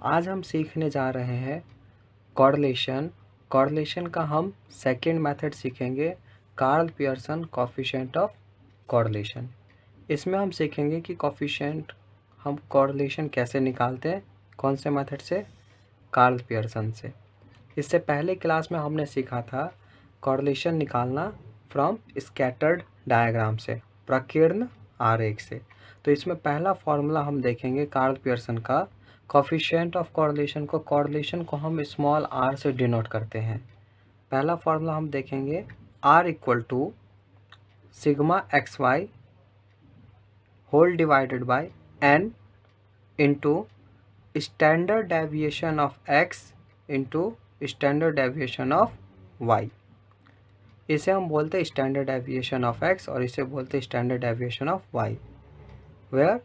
आज हम सीखने जा रहे हैं कॉर्लेशन। कॉर्लेशन का हम सेकंड मेथड सीखेंगे, कार्ल पियर्सन कोफिशिएंट ऑफ कॉर्लेशन। इसमें हम सीखेंगे कि कोफिशिएंट हम कॉर्लेशन कैसे निकालते हैं, कौन से मेथड से, कार्ल पियर्सन से। इससे पहले क्लास में हमने सीखा था कॉर्लेशन निकालना फ्रॉम स्कैटर्ड डायग्राम से, प्रकीर्ण आरेख से। तो इसमें पहला फॉर्मूला हम देखेंगे कार्ल पियर्सन का। कोफिशिएंट ऑफ कॉर्लेशन को हम स्मॉल r से डिनोट करते हैं। पहला फॉर्मूला हम देखेंगे r equal to sigma x Y whole divided by n into standard deviation of x into standard deviation of y। इसे हम बोलते हैं स्टैंडर्ड डेविएशन ऑफ x और इसे बोलते हैं standard deviation of y, where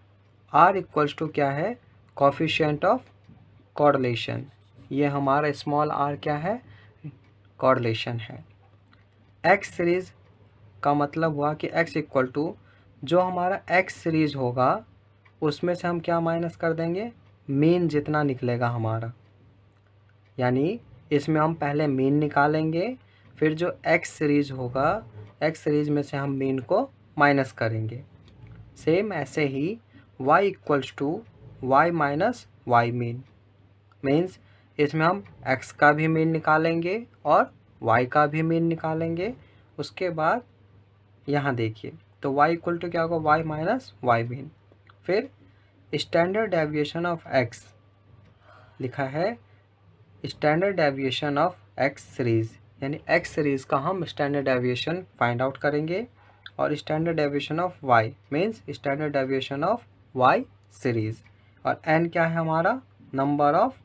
r equals to क्या है, कोफिशिएंट ऑफ कॉर्लेशन। ये हमारा स्मॉल r क्या है, कॉर्लेशन है। x सीरीज़ का मतलब हुआ कि x इक्वल टू जो हमारा x सीरीज़ होगा उसमें से हम क्या माइनस कर देंगे, मीन जितना निकलेगा हमारा। यानी इसमें हम पहले मीन निकालेंगे, फिर जो x सीरीज़ होगा x सीरीज़ में से हम मीन को माइनस करेंगे। सेम ऐसे ही y equals to y minus Y mean, means इसमें हम x का भी मीन निकालेंगे और y का भी मीन निकालेंगे। उसके बाद यहाँ देखिए तो y इक्वल टू क्या होगा, y माइनस वाई मीन। फिर स्टैंडर्ड डेविएशन ऑफ x लिखा है, standard deviation of x series, यानी x सीरीज़ का हम स्टैंडर्ड डेविएशन फाइंड आउट करेंगे। और standard deviation of y means standard deviation of y series. और n क्या है हमारा, number of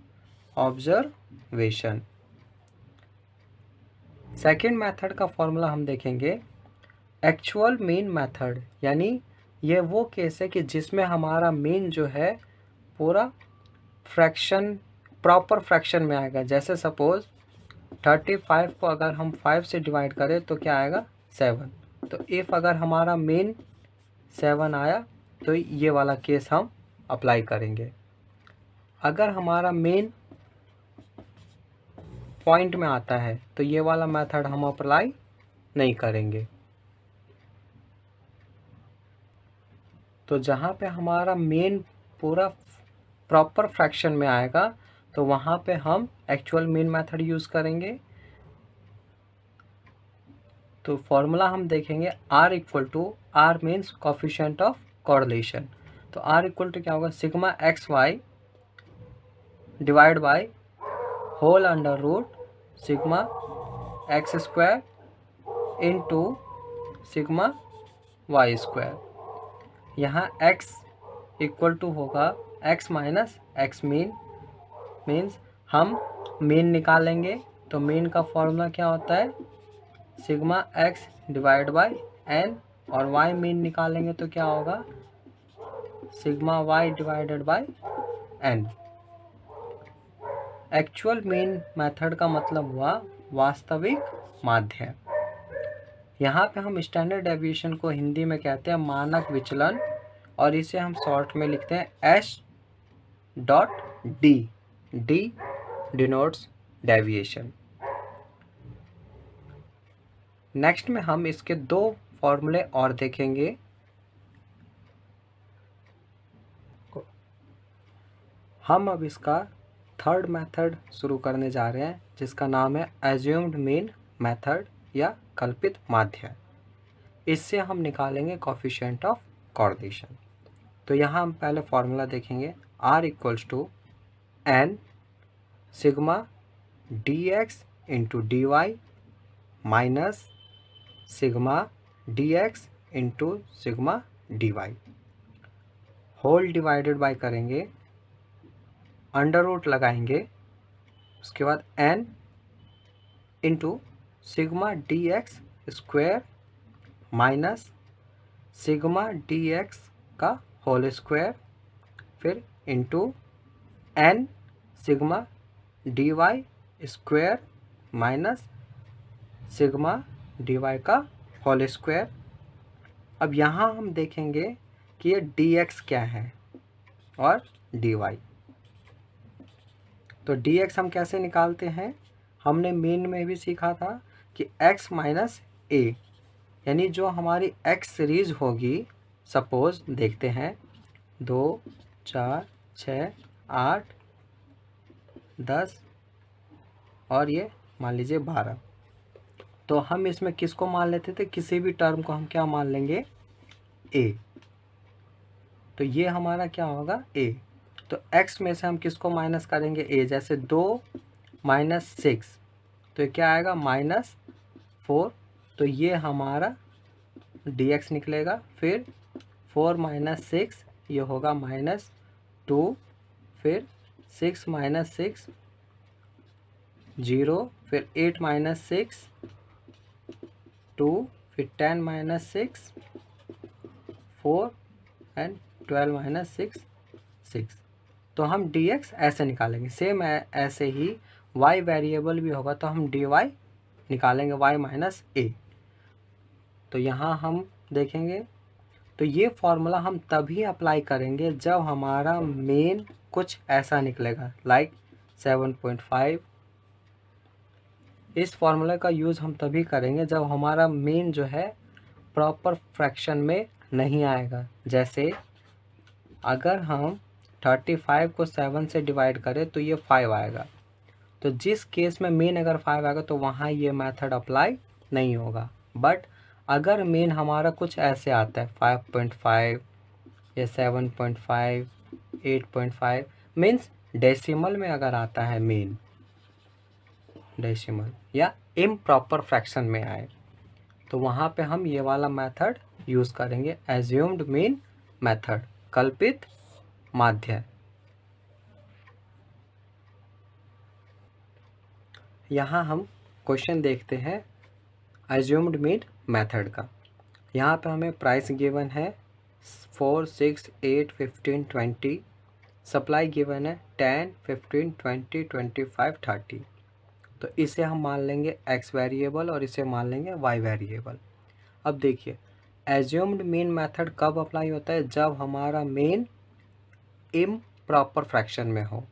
observation. Second method का फॉर्मूला हम देखेंगे एक्चुअल मीन मेथड, यानी ये वो केस है कि जिसमें हमारा मीन जो है पूरा फ्रैक्शन, प्रॉपर फ्रैक्शन में आएगा। जैसे सपोज 35 को अगर हम 5 से डिवाइड करें तो क्या आएगा, 7। तो इफ़ अगर हमारा मीन 7 आया तो ये वाला केस हम अप्लाई करेंगे। अगर हमारा मीन पॉइंट में आता है तो ये वाला मेथड हम अप्लाई नहीं करेंगे। तो जहाँ पे हमारा मीन पूरा प्रॉपर फ्रैक्शन में आएगा तो वहाँ पे हम एक्चुअल मीन मेथड यूज़ करेंगे। तो फॉर्मूला हम देखेंगे r equal to, r means coefficient of correlation. तो r इक्वल टू क्या होगा, sigma x y divide by whole under root sigma x square into sigma y square. यहाँ x equal to होगा x minus x mean, means हम mean निकालेंगे तो mean का formula क्या होता है, sigma x divide by n। और y मीन निकालेंगे तो क्या होगा, sigma y divided by n। Actual mean method का मतलब हुआ वास्तविक माध्य। यहाँ पे हम स्टैंडर्ड डेविएशन को हिंदी में कहते हैं मानक विचलन, और इसे हम शॉर्ट में लिखते हैं h.d। d denotes deviation. Next में हम इसके दो फॉर्मूले और देखेंगे। हम अब इसका थर्ड मेथड शुरू करने जा रहे हैं जिसका नाम है एज्यूम्ड मीन मेथड या कल्पित माध्य। इससे हम निकालेंगे कोफिशिएंट ऑफ कॉर्लेशन। तो यहाँ हम पहले फॉर्मूला देखेंगे, r equals to n sigma dx into D Y minus sigma dx into sigma D Y whole divided by करेंगे, अंडर रूट लगाएंगे, उसके बाद n इंटू sigma dx square minus sigma dx का होल स्क्वायर, फिर into n sigma dy square minus sigma dy का whole square. अब यहाँ हम देखेंगे कि ये dx क्या है और dy। तो डी एक्स हम कैसे निकालते हैं, हमने मेन में भी सीखा था कि x माइनस ए, यानी जो हमारी x सीरीज होगी, सपोज देखते हैं 2 4 6 8 10 और ये मान लीजिए 12, तो हम इसमें किसको मान लेते थे, किसी भी टर्म को हम क्या मान लेंगे, a। तो ये हमारा क्या होगा, a। तो x में से हम किसको माइनस करेंगे, a। जैसे 2 माइनस 6, तो ये क्या आएगा, -4। तो ये हमारा dx निकलेगा। फिर 4 माइनस 6 ये होगा -2, फिर 6 माइनस 6 0, फिर 8 माइनस 6 2, फिर 10 माइनस 6 4 एंड 12 माइनस 6 6। तो हम dx ऐसे निकालेंगे। सेम ऐसे ही y वेरिएबल भी होगा तो हम dy निकालेंगे y माइनस ए। तो यहाँ हम देखेंगे, तो ये फॉर्मूला हम तभी अप्लाई करेंगे जब हमारा मेन कुछ ऐसा निकलेगा, लाइक 7.5। इस फॉर्मूला का यूज़ हम तभी करेंगे जब हमारा मेन जो है प्रॉपर फ्रैक्शन में नहीं आएगा। जैसे अगर हम 35 को 7 से डिवाइड करें तो ये 5 आएगा, तो जिस केस में मेन अगर 5 आएगा तो वहाँ ये मेथड अप्लाई नहीं होगा। बट अगर मेन हमारा कुछ ऐसे आता है 5.5 या 7.5 8.5, मीन्स डेसिमल में अगर आता है मेन, डेसिमल या इम्प्रॉपर फ्रैक्शन में आए, तो वहाँ पे हम ये वाला मेथड यूज़ करेंगे, एज्यूम्ड मीन मेथड, कल्पित माध्य। यहाँ हम क्वेश्चन देखते हैं एज्यूम्ड मीन मेथड का। यहाँ पे हमें प्राइस गिवन है 4 6 8 15 20, सप्लाई गिवन है 10 15 20 25 30। तो इसे हम मान लेंगे x वेरिएबल और इसे मान लेंगे y वेरिएबल। अब देखिए एज्यूम्ड मीन मेथड कब अप्लाई होता है, जब हमारा मेन इम्प्रॉपर फ्रैक्शन में हो।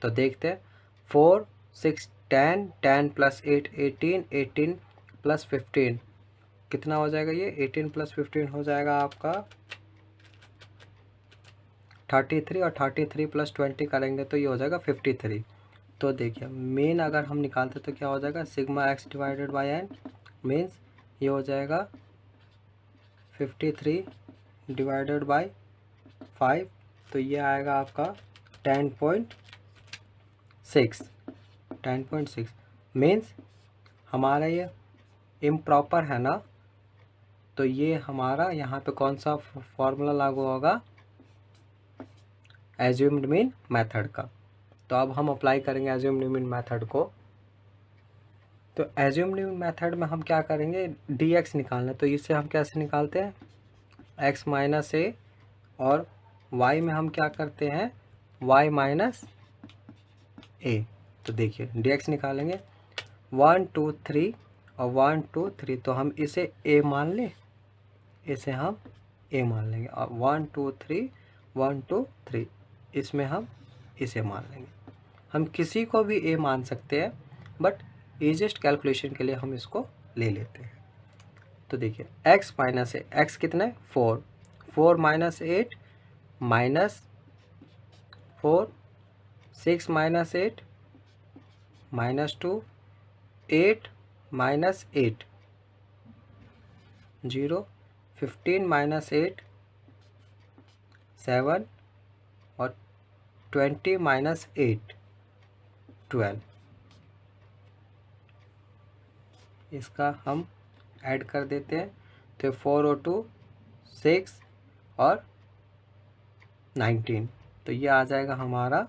तो देखते हैं 4 6 10 10 प्लस 8 18 18 प्लस 15 कितना हो जाएगा, ये 18 प्लस 15 हो जाएगा आपका 33, और 33 प्लस 20 करेंगे तो ये हो जाएगा 53। तो देखिए मेन अगर हम निकालते तो क्या हो जाएगा, sigma X divided by N, means ये हो जाएगा 53 डिवाइडेड बाई 5, तो ये आएगा आपका 10.6 मीन्स हमारा ये इम्प्रॉपर है ना, तो ये हमारा यहाँ पे कौन सा फॉर्मूला लागू होगा, एज्यूम्ड मीन मेथड का। तो अब हम अप्लाई करेंगे एज्यूम्ड मीन मेथड को। तो एज्यूम्ड मीन मेथड में हम क्या करेंगे, dx निकालना, तो इसे हम कैसे निकालते हैं, x माइनस ए, और y में हम क्या करते हैं, y माइनस ए। तो देखिए dx निकालेंगे 1 2 3 और 1 2 3, तो हम इसे a मान लें, इसे हम a मान लेंगे, और 1 2 3 1 2 3 इसमें हम इसे मान लेंगे। हम किसी को भी a मान सकते हैं, बट ईजिएस्ट कैलकुलेशन के लिए हम इसको ले लेते हैं। तो देखिए x माइनस ए, x कितना है 4, 4 minus 8 minus 4, 6 minus 8 minus 2, 8 minus 8 0, 15 minus 8 7, और 20 माइनस 8 12। इसका हम ऐड कर देते हैं, तो 4 और 2 6 और 19, तो ये आ जाएगा हमारा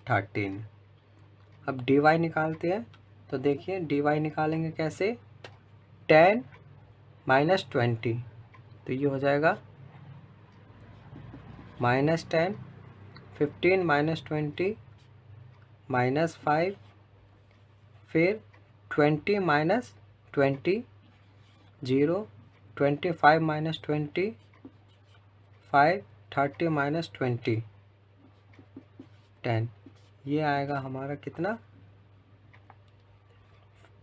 13। अब dy निकालते हैं, तो देखिए dy निकालेंगे कैसे, 10 माइनस 20, तो ये हो जाएगा -10, 15 माइनस 20 माइनस 5, फिर 20 माइनस 20 0, 25 माइनस 20 5, 30 माइनस 20 10, ये आएगा हमारा कितना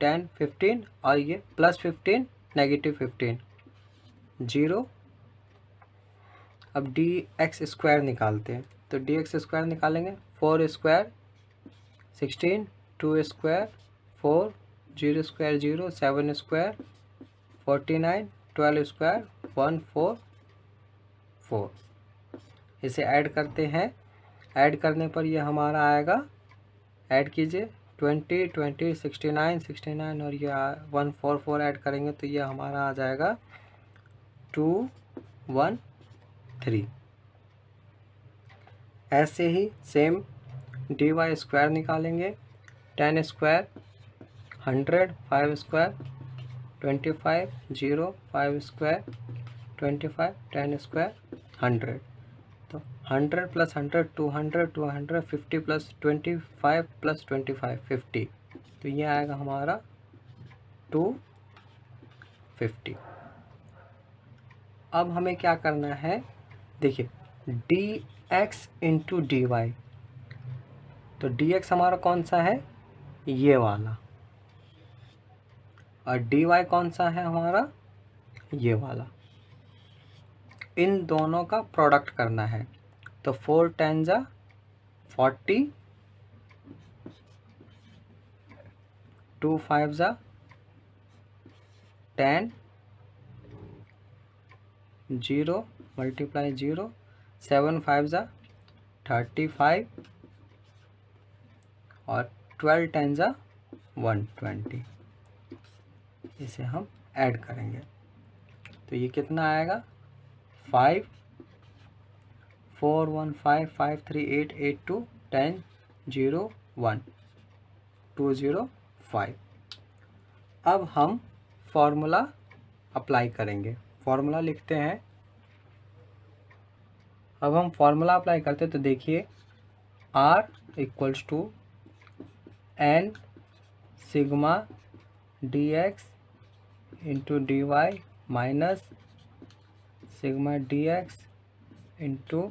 10 15 और ये +15 -15 0। अब dx² निकालते हैं, तो dx² निकालेंगे 4² 16 2² 4 0² 0 7² 49 12² 144। इसे ऐड करते हैं, ऐड करने पर ये हमारा आएगा, ऐड कीजिए 20 20 69 69 और ये 144 ऐड करेंगे तो ये हमारा आ जाएगा 213। ऐसे ही सेम dy² निकालेंगे 10² 100 5² 25 0 5² 25 10² 100, तो 100 + 100 200 200 50 + 25 + 25 50, तो ये आएगा हमारा 250। अब हमें क्या करना है, देखिए dx × dy, तो dx हमारा कौन सा है, ये वाला, और dy कौन सा है हमारा, ये वाला। इन दोनों का प्रोडक्ट करना है, तो 4 10 40 2 5 10 0 × 0 7 5 35 और 12 10 120। इसे हम ऐड करेंगे तो ये कितना आएगा 5 4 1 5 5 3 8 8 2 10 0 1 205। अब हम फॉर्मूला अप्लाई करेंगे, फॉर्मूला लिखते हैं। अब हम फॉर्मूला अप्लाई करते हैं तो देखिए R = n sigma dx × dy minus sigma dx ×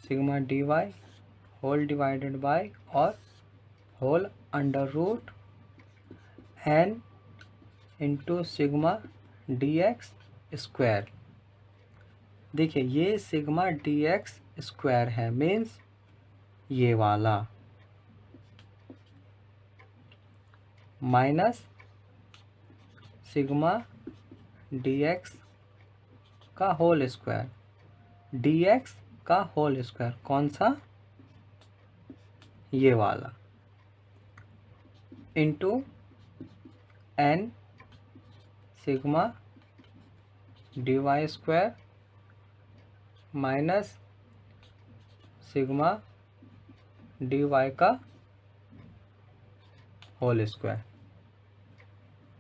sigma dy whole divided by और होल √ n × सिग्मा dx²। देखिए ये सिग्मा dx² है, मीन्स ये वाला, माइनस सिग्मा dx का होल स्क्वायर, dx का होल स्क्वायर कौन सा, ये वाला, into n sigma dy² minus sigma dy का होल स्क्वायर।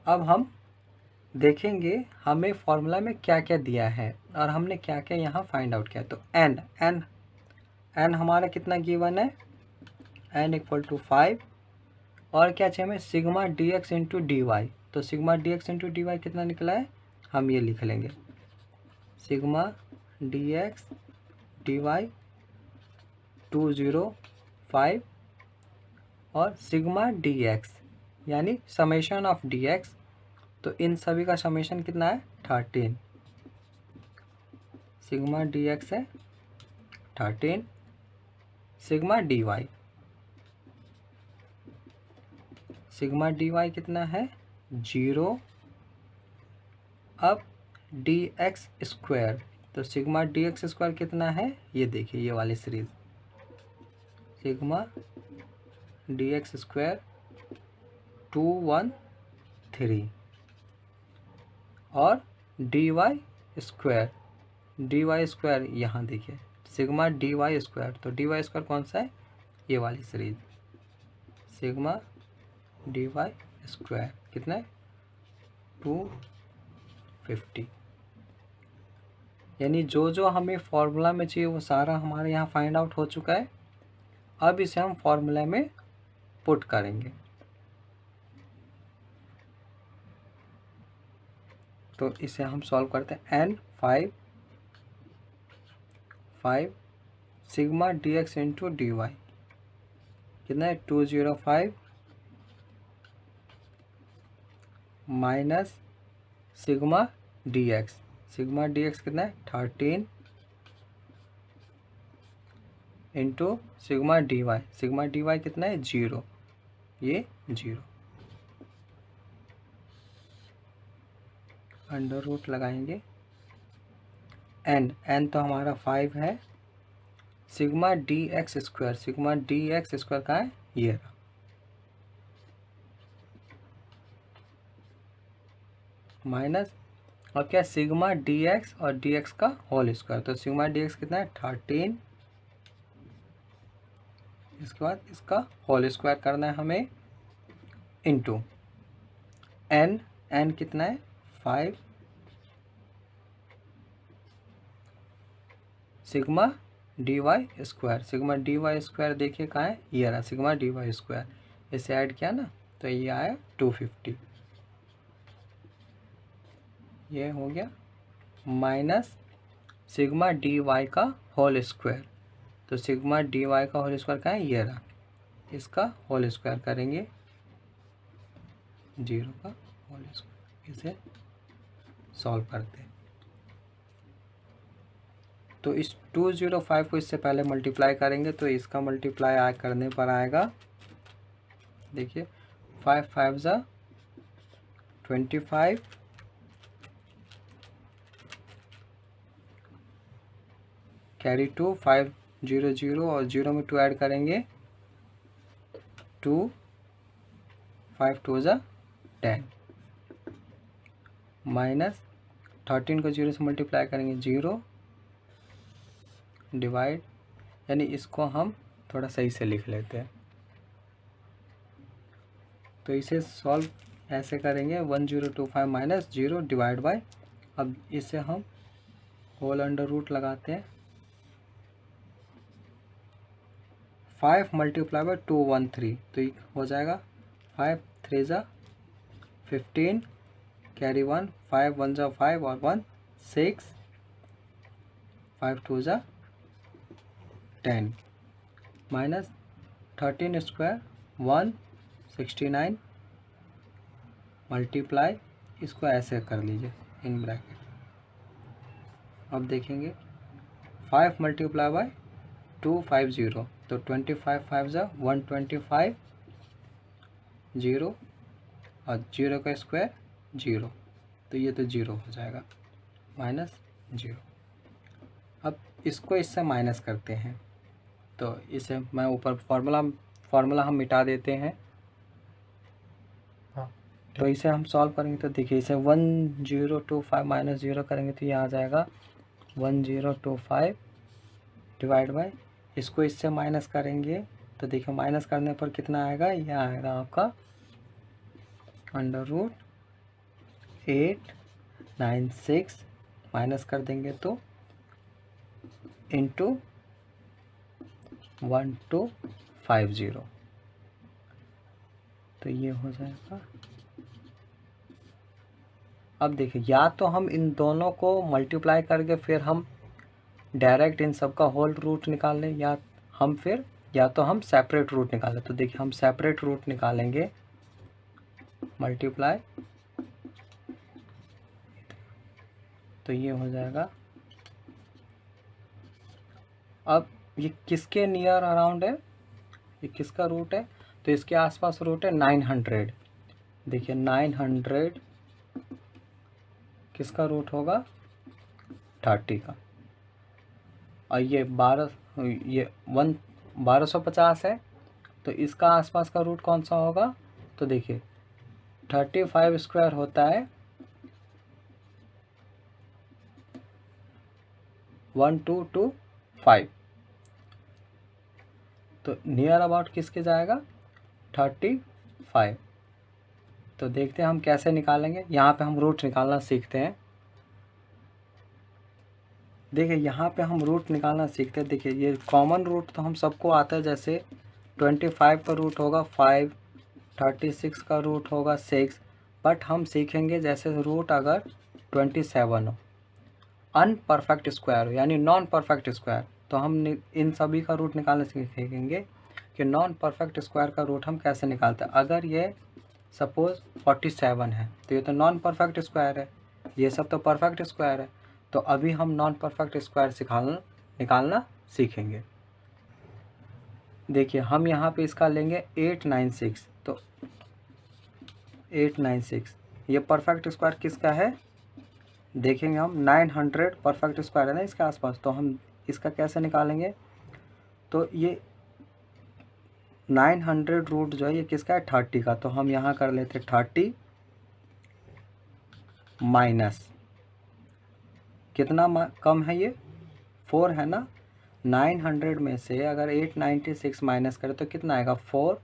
अब हम देखेंगे हमें फॉर्मूला में क्या क्या दिया है और हमने क्या क्या यहाँ फाइंड आउट किया। तो n हमारा कितना गिवन है, n = 5, और क्या चाहिए हमें, सिग्मा dx × dy। तो सिग्मा dx × dy कितना निकला है, हम ये लिख लेंगे, सिग्मा dx dy 205 और सिग्मा dx यानी समेशन ऑफ dx, तो इन सभी का समेशन कितना है 13, सिग्मा dx है 13, सिग्मा dy कितना है 0। अब dx², तो सिग्मा dx² कितना है, ये देखिए ये वाली सीरीज, सिग्मा dx² 213 और dy² यहाँ देखिए सिग्मा dy², तो dy² कौन सा है, ये वाली सीरीज, सिग्मा dy² कितना है 250। यानी जो जो हमें फॉर्मूला में चाहिए वो सारा हमारे यहाँ फाइंड आउट हो चुका है। अब इसे हम फॉर्मूला में पुट करेंगे। तो इसे हम सॉल्व करते हैं, n 5 5 sigma D X into D Y कितना है 205 माइनस सिग्मा डी एक्स कितना है 13 इंटू सिग्मा डी वाई कितना है 0, ये 0 अंडर रूट लगाएंगे n तो हमारा 5 है। सिग्मा डी एक्स स्क्वायर का है ये रहा। माइनस और क्या सिग्मा डी एक्स और डी एक्स का होल स्क्वायर, तो सिग्मा डी एक्स कितना है 13, इसके बाद इसका होल स्क्वायर करना है हमें इंटू n कितना है 5 सिग्मा डी वाई स्क्वायर देखिए कहाँ है ये रहा सिग्मा डी वाई स्क्वायर, इसे ऐड किया ना तो ये आया 250, ये हो गया माइनस सिग्मा डी वाई का होल स्क्वायर, तो सिग्मा डी वाई का होल स्क्वायर कहाँ है ये रहा, इसका होल स्क्वायर करेंगे 0 का होल स्क्वायर, इसे सॉल्व करते हैं। तो इस 205 को इससे पहले मल्टीप्लाई करेंगे तो इसका मल्टीप्लाई करने पर आएगा, देखिए 5 5 ज़ा 25 कैरी 2 5 0 0 और 0 में 2 ऐड करेंगे 2 5 2 ज़ा 10 माइनस 13 को 0 से मल्टीप्लाई करेंगे 0 डिवाइड, यानी इसको हम थोड़ा सही से लिख लेते हैं, तो इसे सॉल्व ऐसे करेंगे 1025 माइनस 0 डिवाइड बाय, अब इसे हम होल अंडर रूट लगाते हैं 5 मल्टीप्लाई बाय 213, तो ये हो जाएगा 5 3 ज़ा 15 कैरी 1 5 1 ज़ा 5 और 1 6 5 2 ज़ा 10 माइनस 13 स्क्वायर 169 मल्टीप्लाई, इसको ऐसे कर लीजिए इन ब्रैकेट। अब देखेंगे 5 मल्टीप्लाई बाय 250, तो 25 5 ज़ा 125 0 और 0 का स्क्वायर 0, तो ये तो 0 हो जाएगा माइनस 0। अब इसको इससे माइनस करते हैं, तो इसे मैं ऊपर फार्मूला हम मिटा देते हैं, हाँ तो इसे हम सॉल्व करेंगे तो देखिए इसे 1025 माइनस 0 करेंगे तो ये आ जाएगा 1025 डिवाइड बाय, इसको इससे माइनस करेंगे तो देखिए माइनस करने पर कितना आएगा, यह आएगा आपका अंडर रूट 896 माइनस कर देंगे तो इंटू 1250, तो ये हो जाएगा। अब देखिए या तो हम इन दोनों को मल्टीप्लाई करके फिर हम डायरेक्ट इन सब का होल रूट निकाल लें, या तो हम सेपरेट रूट निकालें, तो देखिए हम सेपरेट रूट निकालेंगे मल्टीप्लाई, तो ये हो जाएगा। अब ये किसके नियर अराउंड है, ये किसका रूट है, तो इसके आसपास रूट है 900, देखिए 900 किसका रूट होगा 30 का, और ये 1250 है, तो इसका आसपास का रूट कौन सा होगा, तो देखिए 35 स्क्वायर होता है 1225, तो नियर अबाउट किसके जाएगा 35, तो देखते हैं हम कैसे निकालेंगे। यहाँ पे हम रूट निकालना सीखते हैं, देखिए यहाँ पे हम रूट निकालना सीखते हैं। देखिए ये कॉमन रूट तो हम सबको आता है, जैसे 25 का रूट होगा 5, 36 का रूट होगा 6, बट हम सीखेंगे जैसे रूट अगर 27 हो, अनपरफेक्ट स्क्वायर हो यानी नॉन परफेक्ट स्क्वायर, तो हम इन सभी का रूट निकालने सीखेंगे कि नॉन परफेक्ट स्क्वायर का रूट हम कैसे निकालते हैं। अगर ये सपोज 47 है तो ये तो नॉन परफेक्ट स्क्वायर है, ये सब तो परफेक्ट स्क्वायर है। तो अभी हम नॉन परफेक्ट स्क्वायर निकालना सीखेंगे। देखिए हम यहाँ पे इसका लेंगे 896, तो 896 ये परफेक्ट स्क्वायर किसका है, देखेंगे हम 900 परफेक्ट स्क्वायर है ना इसके आसपास, तो हम इसका कैसे निकालेंगे। तो ये 900 रूट जो है ये किसका है, 30 का। तो हम यहाँ कर लेते 30 माइनस कितना कम है, ये 4 है ना। 900 में से अगर 896 माइनस करें तो कितना आएगा, 4।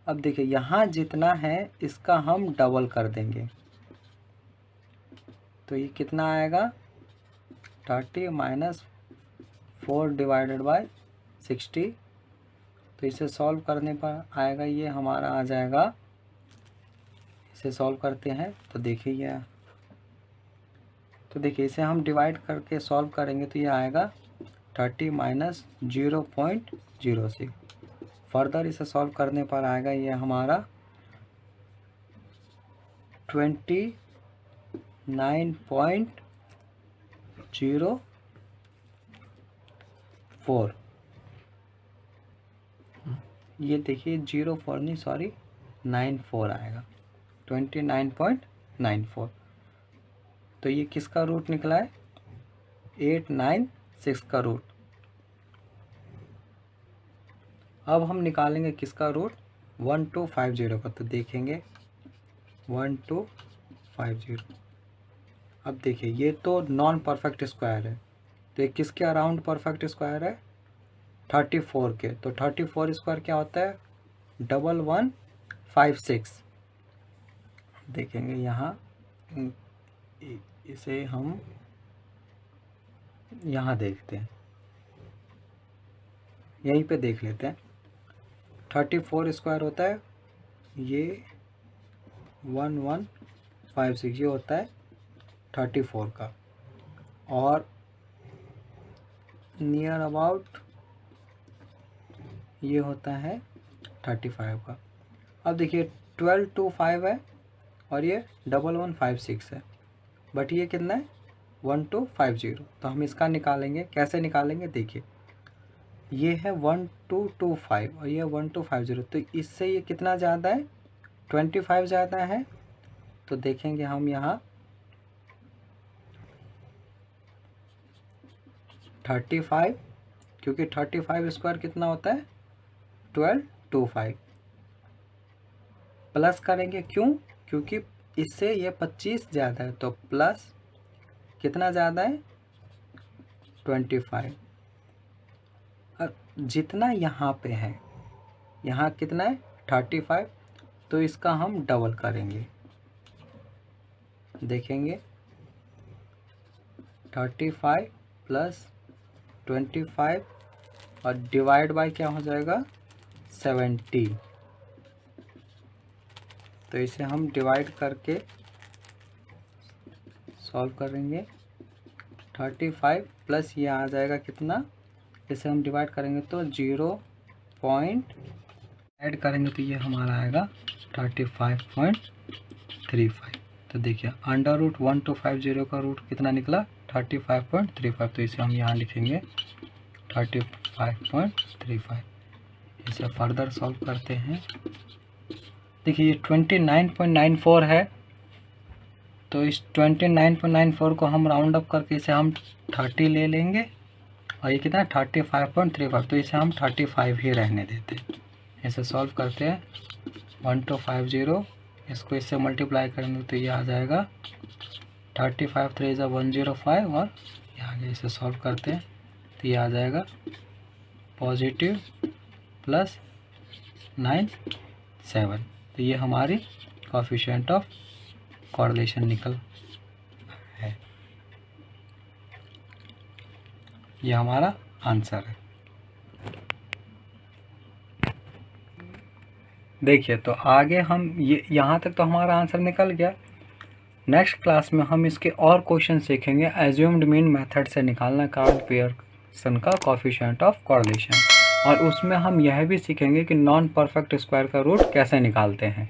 अब देखिए यहाँ जितना है इसका हम डबल कर देंगे, तो ये कितना आएगा, 30 माइनस 4 डिवाइडेड बाय 60। तो इसे सॉल्व करने पर आएगा, ये हमारा आ जाएगा, इसे सॉल्व करते हैं तो देखिए ये, तो देखिए इसे हम डिवाइड करके सॉल्व करेंगे तो ये आएगा 30 माइनस 0.06। फर्दर इसे सॉल्व करने पर आएगा ये हमारा 29.04। ये देखिए 04 नहीं सॉरी 94 आएगा, 29.94। तो ये किसका रूट निकला है, 896 का रूट। अब हम निकालेंगे किसका रूट, 1250 का। तो देखेंगे 1250। अब देखिए ये तो नॉन परफेक्ट स्क्वायर है, तो ये किसके अराउंड परफेक्ट स्क्वायर है, 34 के। तो 34 स्क्वायर क्या होता है, 1156। देखेंगे यहाँ, इसे हम यहाँ देखते हैं, यहीं पे देख लेते हैं। 34 स्क्वायर होता है ये 1156, ये होता है 34 का, और नियर अबाउट ये होता है 35 का। अब देखिए 1225 है और ये 1156 है, बट ये कितना है 1250। तो हम इसका निकालेंगे, कैसे निकालेंगे, देखिए ये है 1225 और ये 1250, तो इससे ये कितना ज़्यादा है, 25 ज़्यादा है। तो देखेंगे हम यहाँ 35, क्योंकि 35 स्क्वायर कितना होता है 1225, प्लस करेंगे, क्यों, क्योंकि इससे ये 25 ज़्यादा है, तो प्लस कितना ज़्यादा है 25। अब जितना यहाँ पे है, यहाँ कितना है 35, तो इसका हम डबल करेंगे, देखेंगे 35 प्लस 25 और डिवाइड बाय क्या हो जाएगा 70। तो इसे हम डिवाइड करके सॉल्व करेंगे, 35 प्लस ये आ जाएगा कितना, इसे हम डिवाइड करेंगे तो 0 पॉइंट ऐड करेंगे तो ये हमारा आएगा 35.35। तो देखिए अंडर रूट 1250 का रूट कितना निकला 35.35। तो इसे हम यहाँ लिखेंगे 35.35। इसे फर्दर सॉल्व करते हैं। देखिए ये 29.94 है, तो इस 29.94 को हम राउंड अप करके इसे हम 30 ले लेंगे, और ये कितना है 35.35। तो इसे हम 35 ही रहने देते हैं। इसे सॉल्व करते हैं 1250, इसको इससे मल्टीप्लाई करेंगे तो ये आ जाएगा 35 3 105, और ये आगे इसे सॉल्व करते हैं तो ये आ जाएगा पॉजिटिव प्लस 97। तो ये हमारी कोएफिशिएंट ऑफ कोरिलेशन निकल है, ये हमारा आंसर है। देखिए तो आगे हम ये यहाँ तक तो हमारा आंसर निकल गया। नेक्स्ट क्लास में हम इसके और क्वेश्चन सीखेंगे एज्यूम्ड मीन मेथड से निकालना कार्ल पियर्सन का कोफिशिएंट ऑफ कॉर्लेशन, और उसमें हम यह भी सीखेंगे कि नॉन परफेक्ट स्क्वायर का रूट कैसे निकालते हैं।